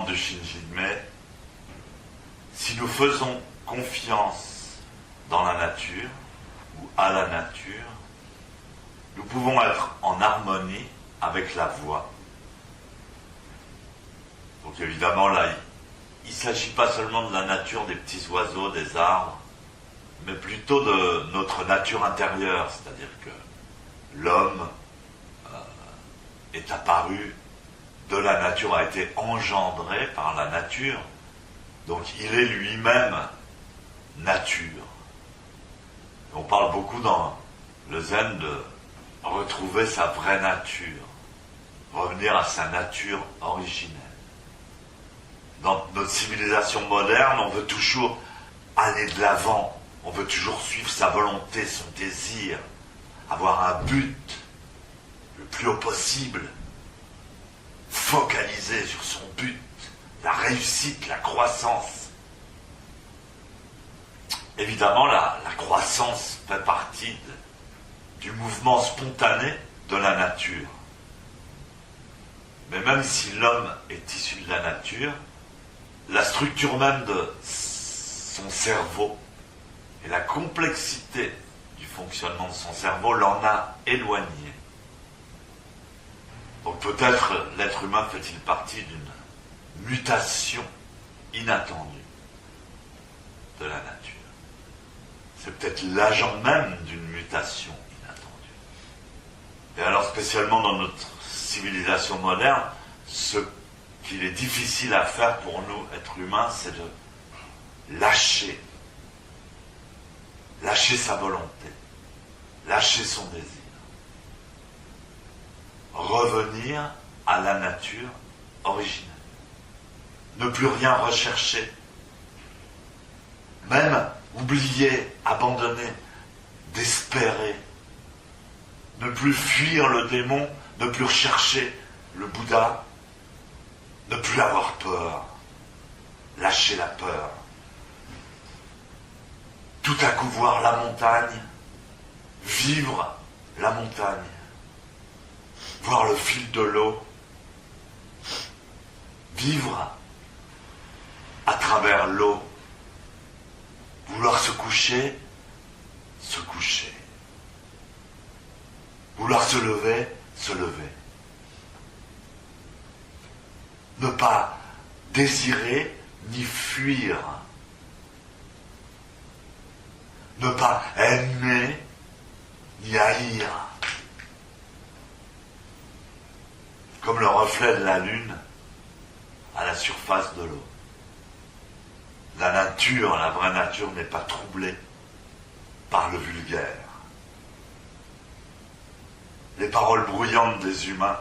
demande de Shinjinme, si nous faisons confiance dans la nature ou à la nature, nous pouvons être en harmonie avec la voix. Donc évidemment là, il ne s'agit pas seulement de la nature des petits oiseaux, des arbres, mais plutôt de notre nature intérieure, c'est-à-dire que l'homme est apparu de la nature, a été engendré par la nature, donc il est lui-même nature. On parle beaucoup dans le zen de retrouver sa vraie nature, revenir à sa nature originelle. Dans notre civilisation moderne, on veut toujours aller de l'avant, on veut toujours suivre sa volonté, son désir, avoir un but le plus haut possible, focaliser sur son but, la réussite, la croissance. Évidemment, la croissance fait partie du mouvement spontané de la nature. Mais même si l'homme est issu de la nature, la structure même de son cerveau et la complexité du fonctionnement de son cerveau l'en a éloigné. Donc peut-être l'être humain fait-il partie d'une mutation inattendue de la nature. C'est peut-être l'agent même d'une mutation inattendue. Et alors spécialement dans notre civilisation moderne, ce qu'il est difficile à faire pour nous, êtres humains, c'est de lâcher sa volonté, lâcher son désir, revenir à la nature originelle, ne plus rien rechercher, même oublier, abandonner, d'espérer, ne plus fuir le démon, ne plus rechercher le Bouddha, ne plus avoir peur, lâcher la peur. Tout à coup voir la montagne, vivre la montagne, voir le fil de l'eau, vivre à travers l'eau, vouloir se coucher, vouloir se lever, ne pas désirer ni fuir, ne pas aimer ni haïr, comme le reflet de la lune à la surface de l'eau. La nature, la vraie nature, n'est pas troublée par le vulgaire. Les paroles bruyantes des humains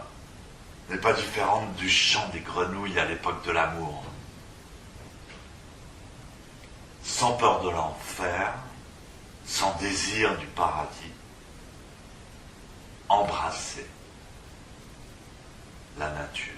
n'est pas différente du chant des grenouilles à l'époque de l'amour. Sans peur de l'enfer, sans désir du paradis, embrasser la nature.